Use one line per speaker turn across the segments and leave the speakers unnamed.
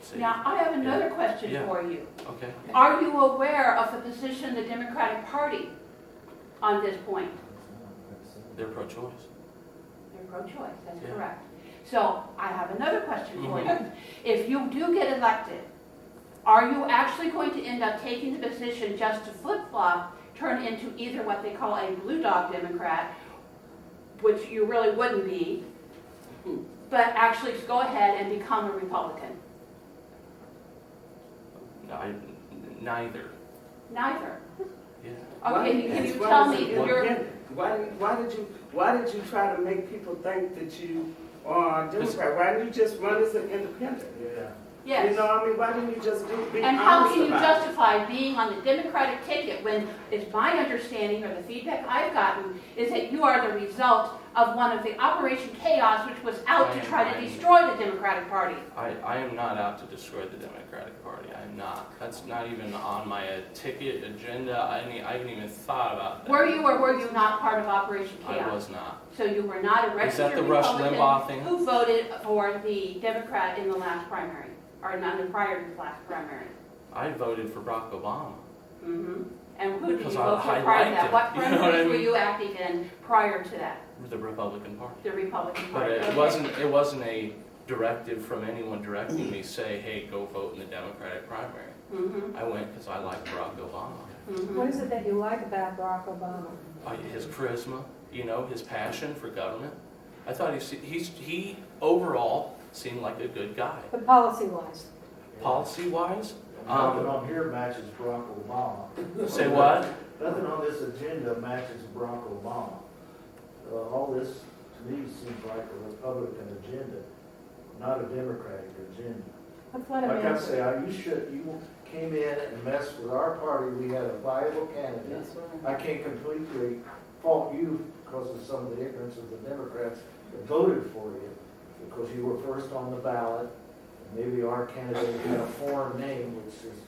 See?
Now, I have another question
Yeah.
for you.
Okay.
Are you aware of the position of the Democratic Party on this point?
They're pro-choice.
They're pro-choice, that's
Yeah.
correct. So I have another question for
Mhm.
you. If you do get elected, are you actually going to end up taking the position just to flip-flop, turn into either what they call a blue dog Democrat, which you really wouldn't be, but actually go ahead and become a Republican?
Neither.
Neither.
Yeah.
Okay, can you tell me your...
Why did you try to make people think that you are a Democrat? Why didn't you just run as an independent?
Yeah.
Yes.
You know, I mean, why didn't you just be
And how
honest
can you
about it?
justify being on the Democratic ticket when it's my understanding, or the feedback I've gotten, is that you are the result of one of the Operation Chaos, which was out to try to destroy the Democratic Party?
I am not out to destroy the Democratic Party. I'm not. That's not even on my ticket agenda. I haven't even thought about that.
Were you or were you not part of Operation
I
Chaos?
was not.
So you were not a
Is
registered
that the Rush
Republican
Limbaugh thing?
who voted for the Democrat in the last primary, or not the prior to the last primary?
I voted for Barack Obama.
Mm-hmm. And who did you
Because
vote for
I
prior to
liked
that?
it.
What
You know what I
primaries were
mean?
you active in prior to that?
The Republican Party.
The Republican
But
Party.
it
Okay.
wasn't a directive from anyone directing me, say, hey, go vote in the Democratic primary.
Mhm.
I went because I liked Barack Obama.
Mhm.
What is it that you like about Barack Obama?
His charisma, his passion for government. I thought he overall seemed like a good guy.
But policy-wise?
Policy-wise,
Nothing on here matches Barack Obama.
say what?
Nothing on this agenda matches Barack Obama. All this, to me, seems like a Republican agenda, not a Democratic agenda.
Let's let him
Like I
answer.
say, you came in and messed with our party. We had a viable candidate. I can't completely fault you because of some of the ignorance of the Democrats that voted for you, because you were first on the ballot. Maybe our candidate had a foreign name, which is,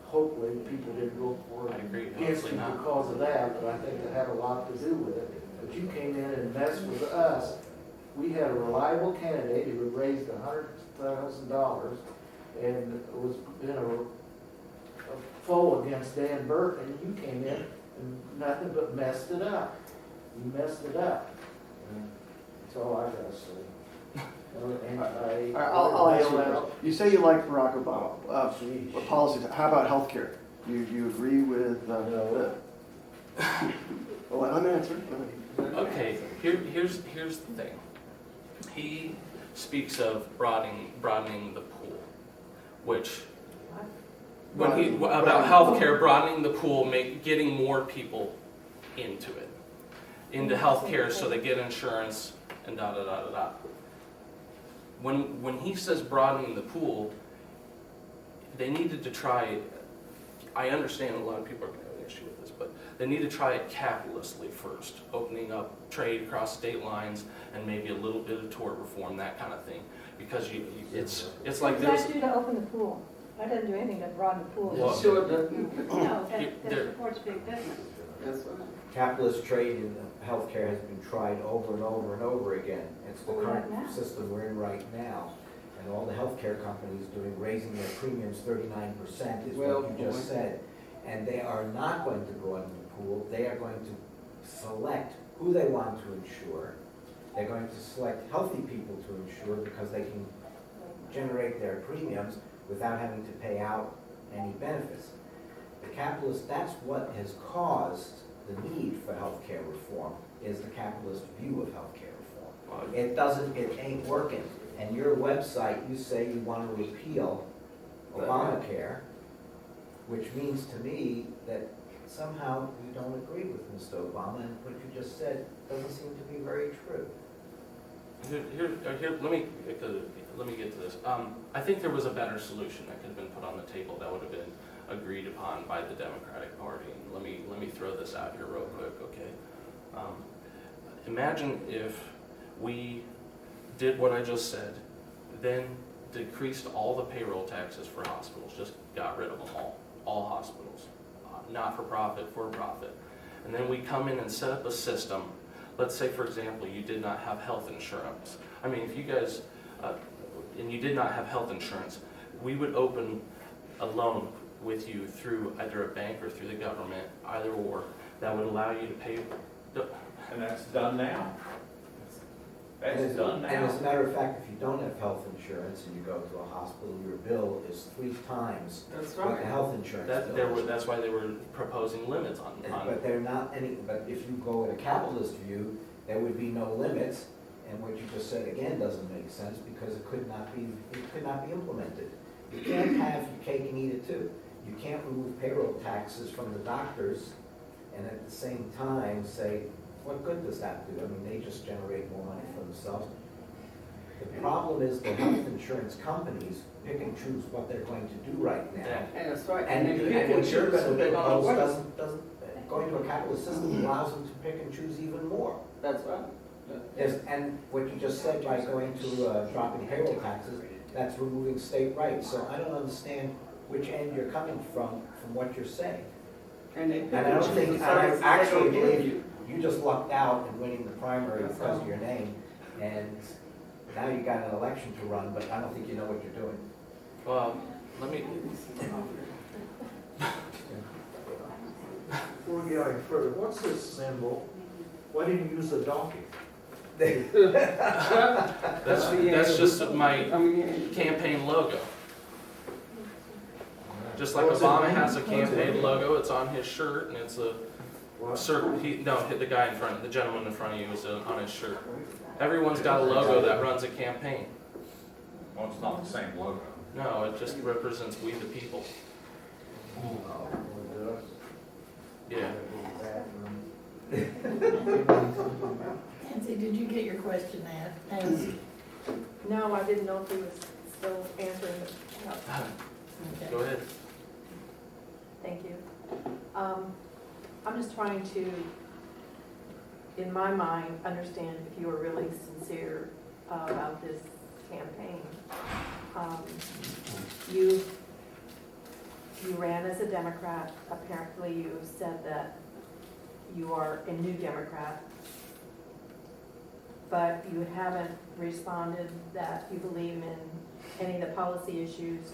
hopefully, people didn't vote for
I agree,
against
hopefully
you
not.
because of that, but I think it had a lot to do with it. But you came in and messed with us. We had a reliable candidate who had raised $100,000 and was in a foe against Dan Burke, and you came in and nothing but messed it up. You messed it up. And that's all I gotta say. And
I'll ask you a
bailout.
question. You say you like Barack Obama.
Jeez.
What policies? How about health care? You agree with?
No.
Well, let me answer.
Okay, here's the thing. He speaks of broadening the pool, which about healthcare, broadening the pool, getting more people into it, into healthcare, so they get insurance and da da da da da. When he says broadening the pool, they needed to try. I understand a lot of people are going to have an issue with this, but they need to try it capitalistically first, opening up trade across state lines and maybe a little bit of tort reform, that kind of thing, because it's like
What does
there's.
that do to open the pool? That doesn't do anything to broaden the pool.
Well,
Sure doesn't.
No,
There-
that supports big business.
That's right.
Capitalist trade in healthcare has been tried over and over and over again. It's the
Well,
current
right now.
system we're in right now. And all the healthcare companies raising their premiums 39% is
Well,
what you just said. And they are not going to broaden the pool. They are going to select who they want to insure. They're going to select healthy people to insure because they can generate their premiums without having to pay out any benefits. The capitalist, that's what has caused the need for healthcare reform, is the capitalist view of healthcare reform. It ain't working. And your website, you say you want to repeal Obamacare, which means to me that somehow you don't agree with Mr. Obama, and what you just said doesn't seem to be very true.
Let me get to this. I think there was a better solution that could have been put on the table that would have been agreed upon by the Democratic Party. And let me throw this out here real quick, okay? Imagine if we did what I just said, then decreased all the payroll taxes for hospitals, just got rid of them all hospitals, not for profit, for profit. And then we come in and set up a system. Let's say, for example, you did not have health insurance. I mean, if you guys, and you did not have health insurance, we would open a loan with you through either a bank or through the government, either or, that would allow you to pay.
And that's done now. That's
And
done
And as
now.
a matter of fact, if you don't have health insurance and you go to a hospital, your bill is 3 times
That's
what the
right.
health insurance bill is.
That's why they were proposing limits on.
But they're not any, but if you go with a capitalist view, there would be no limits, and what you just said again doesn't make sense, because it could not be implemented. You can't have your cake and eat it too. You can't remove payroll taxes from the doctors, and at the same time say, what good does that do? I mean, they just generate more money for themselves. The problem is the health insurance companies pick and choose what they're going to do right now.
And that's right.
And
if
what
people
you're
choose
gonna
who they're gonna
propose
work.
doesn't, going to a capitalist system allows them to pick and choose even more.
That's right.
And what you just said by going to dropping payroll taxes, that's removing state rights. So I don't understand which end you're coming from what you're saying.
And they
And I don't think, and I
services
actually
they gonna give
believe you just lucked out in winning the primary because of your name. And now you got an election to run, but I don't think you know what you're doing.
Well, let me,
Before we get any further, what's this symbol? Why didn't you use a donkey?
that's just my
I mean,
campaign logo. Just like
What's it
Obama
mean?
has a
What's it
campaign
mean?
logo, it's on his shirt, and it's a
What?
circle. Hit the guy in front, the gentleman in front of you is on his shirt. Everyone's got a logo that runs a campaign.
Well, it's not the same logo.
No, it just represents we the people. Yeah.
Nancy, did you get your question asked?
No, I didn't know if he was still answering.
Okay.
Go ahead.
Thank you. I'm just trying to, in my mind, understand if you are really sincere about this campaign. You ran as a Democrat. Apparently you said that you are a new Democrat, but you haven't responded that you believe in any of the policy issues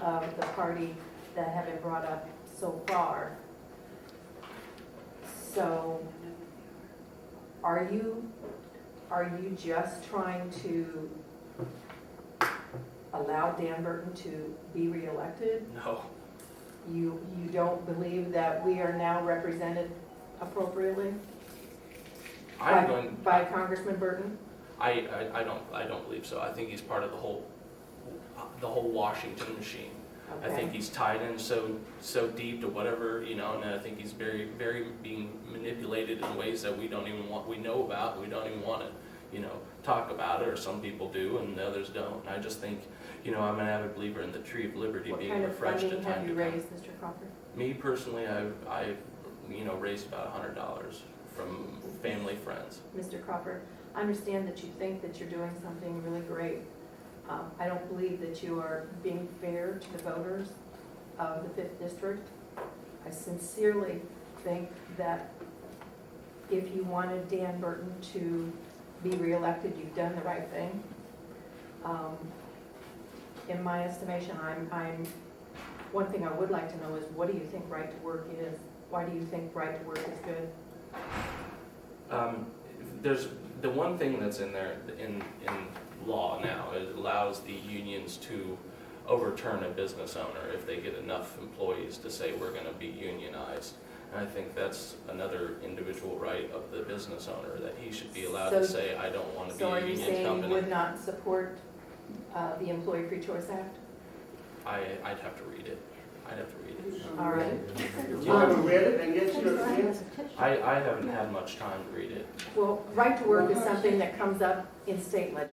of the party that have been brought up so far. So, are you just trying to allow Dan Burton to be reelected?
No.
You don't believe that we are now represented appropriately
I'm going.
by Congressman Burton?
I don't believe so. I think he's part of the whole Washington machine. I
Okay.
think he's tied in so deep to whatever, and I think he's very, very being manipulated in ways that we know about, we don't even want to, talk about it, or some people do and others don't. And I just think, I'm an avid believer in the tree of liberty
What
being
kind of
refreshed
funding
at
have
time
you
to time.
raised, Mr. Crawford?
Me personally, I've raised about $100 from family, friends.
Mr. Crawford, I understand that you think that you're doing something really great. I don't believe that you are being fair to the voters of the 5th District. I sincerely think that if you wanted Dan Burton to be reelected, you've done the right thing. In my estimation, one thing I would like to know is, what do you think right to work is? Why do you think right to work is good?
There's the one thing that's in there in law now, it allows the unions to overturn a business owner if they get enough employees to say we're going to be unionized. And I think that's another individual right of the business owner, that he should be allowed to
So-
say, I don't want to be
So
a
are you
union
saying you
company.
would not support the Employee Free Choice Act?
I'd have to read it.
All right.
You haven't read it and yet you're against it?
I haven't had much time to read it.
Well, right to work is something that comes up in state legislation.